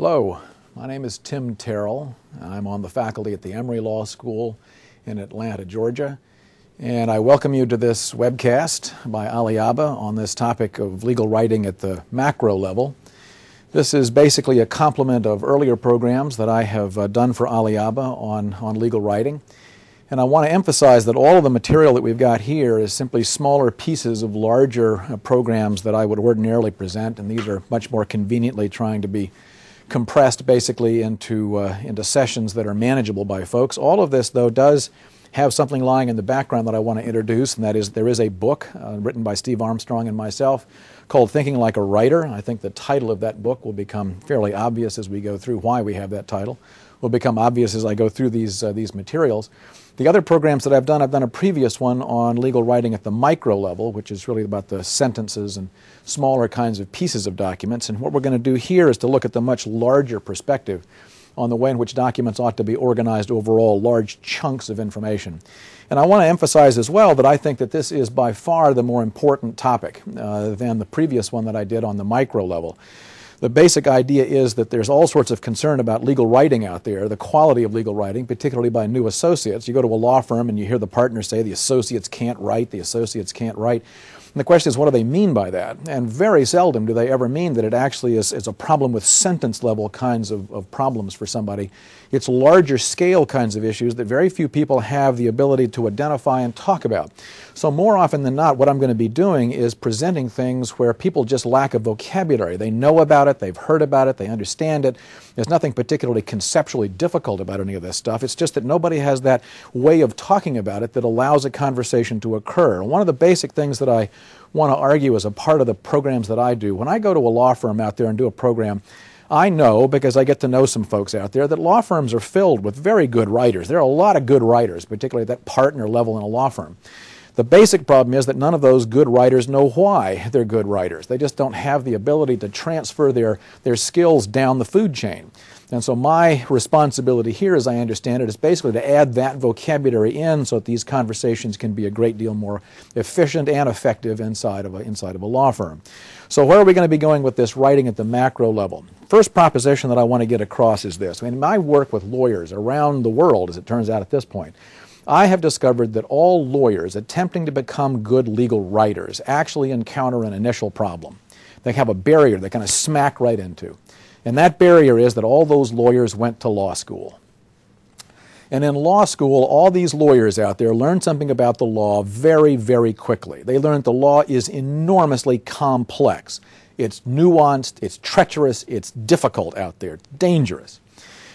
Hello, my name is Tim Terrell. I'm on the faculty at the Emory Law School in Atlanta, Georgia, and I welcome you to this webcast by Ali Abba on this topic of legal writing at the macro level. This is basically a complement of earlier programs that I have done for Ali Abba on legal writing. And I want to emphasize that all of the material that we've got here is simply smaller pieces of larger programs that I would ordinarily present, and these are much more conveniently trying to be compressed basically into sessions that are manageable by folks. All of this, though, does have something lying in the background that I want to introduce, and that is there is a book written by Steve Armstrong and myself called Thinking Like a Writer. I think the title of that book will become fairly obvious as we go through why we have that title. Will become obvious as I go through these materials. The other programs that I've done a previous one on legal writing at the micro level, which is really about the sentences and smaller kinds of pieces of documents. And what we're going to do here is to look at the much larger perspective on the way in which documents ought to be organized overall, large chunks of information. And I want to emphasize as well that I think that this is by far the more important topic than the previous one that I did on the micro level. The basic idea is that there's all sorts of concern about legal writing out there, the quality of legal writing, particularly by new associates. You go to a law firm and you hear the partners say the associates can't write, the associates can't write. And the question is, what do they mean by that? And very seldom do they ever mean that it actually is a problem with sentence level kinds of problems for somebody. It's larger scale kinds of issues that very few people have the ability to identify and talk about. So more often than not, what I'm going to be doing is presenting things where people just lack a vocabulary. They know about it, they've heard about it, they understand it. There's nothing particularly conceptually difficult about any of this stuff. It's just that nobody has that way of talking about it that allows a conversation to occur. And one of the basic things that I want to argue as a part of the programs that I do, when I go to a law firm out there and do a program, I know, because I get to know some folks out there, that law firms are filled with very good writers. There are a lot of good writers, particularly at that partner level in a law firm. The basic problem is that none of those good writers know why they're good writers. They just don't have the ability to transfer their skills down the food chain. And so my responsibility here, as I understand it, is basically to add that vocabulary in so that these conversations can be a great deal more efficient and effective inside of a law firm. So where are we going to be going with this writing at the macro level? First proposition that I want to get across is this. In my work with lawyers around the world, as it turns out at this point, I have discovered that all lawyers attempting to become good legal writers actually encounter an initial problem. They have a barrier they kind of smack right into. And that barrier is that all those lawyers went to law school. And in law school, all these lawyers out there learned something about the law very, very quickly. They learned the law is enormously complex. It's nuanced, it's treacherous, it's difficult out there, it's dangerous.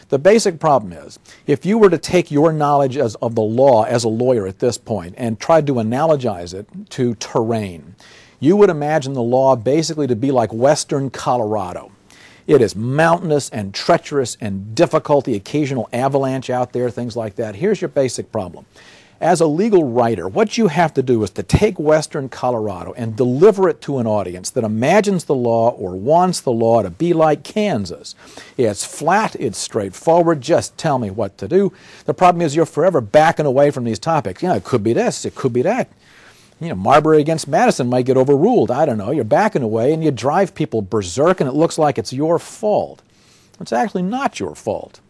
The basic problem is, if you were to take your knowledge of the law as a lawyer at this point and try to analogize it to terrain, you would imagine the law basically to be like western Colorado. It is mountainous and treacherous and difficult, the occasional avalanche out there, things like that. Here's your basic problem. As a legal writer, what you have to do is to take western Colorado and deliver it to an audience that imagines the law or wants the law to be like Kansas. It's flat, it's straightforward, just tell me what to do. The problem is you're forever backing away from these topics. You know, it could be this, it could be that. You know, Marbury against Madison might get overruled. I don't know. You're backing away and you drive people berserk and it looks like it's your fault. It's actually not your fault.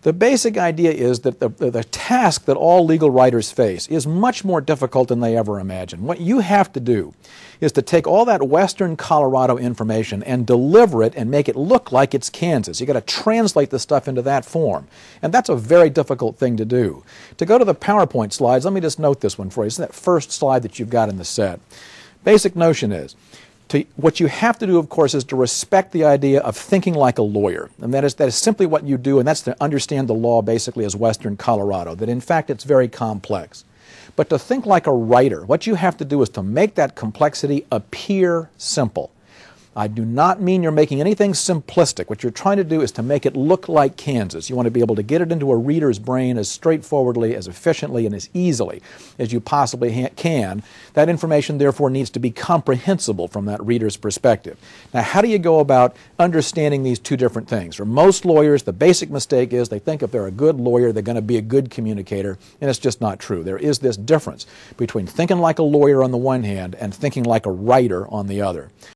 The basic idea is that the task that all legal writers face is much more difficult than they ever imagine. What you have to do is to take all that western Colorado information and deliver it and make it look like it's Kansas. You've got to translate the stuff into that form. And that's a very difficult thing to do. To go to the PowerPoint slides, let me just note this one for you. It's that first slide that you've got in the set. Basic notion is, what you have to do, of course, is to respect the idea of thinking like a lawyer. And that is simply what you do, and that's to understand the law basically as western Colorado, that in fact it's very complex. But to think like a writer, what you have to do is to make that complexity appear simple. I do not mean you're making anything simplistic. What you're trying to do is to make it look like Kansas. You want to be able to get it into a reader's brain as straightforwardly, as efficiently, and as easily as you possibly can. That information, therefore, needs to be comprehensible from that reader's perspective. Now, how do you go about understanding these two different things? For most lawyers, the basic mistake is they think if they're a good lawyer, they're going to be a good communicator, and it's just not true. There is this difference between thinking like a lawyer on the one hand and thinking like a writer on the other.